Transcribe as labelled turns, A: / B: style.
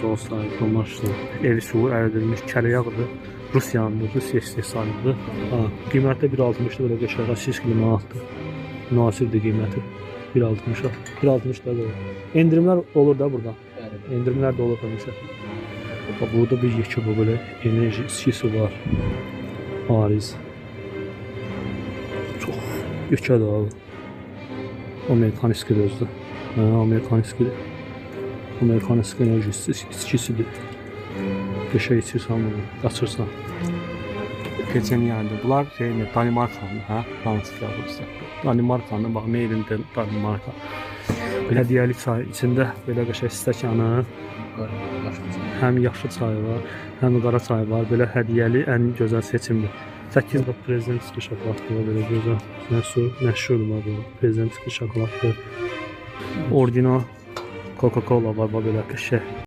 A: Soslar, domaşlı, el suyu əridilmiş kərə yağıdır. Rusiyandır, Rusiya istehsalıdır. Qiyməti 1.60'da belə qəşəng, 8 manatdır. Münasibdir qiyməti. 1.60'a. 1.60 da böyle. Endirimler olur da burada. Endirimler de olur mesela. Bak burada bir yekə bu böyle enerji içkisi var. Ariz. Çok yekə də abi. Amerikan iskidir özü. Amerikan iskidir. Amerikan iski enerji içkisidir. Qəşəng içirsən bunu, qaçırsan. Keçən yani bunlar Danimarkanlı, hə? Danışıqlar burası. Danimarkanlı, bax, made in Danimarka. Belə hədiyəlik çay içində belə qəşəng stəkanı, həm yaxşı çay var, həm qara çay var. Belə hədiyəli ən gözəl seçimdir. 8 bax prezidentski şokoladdır, belə gözəl. Məşhurdur bu prezidentski şokoladdır. Ordinal Coca-Cola var, bax belə qəşəng.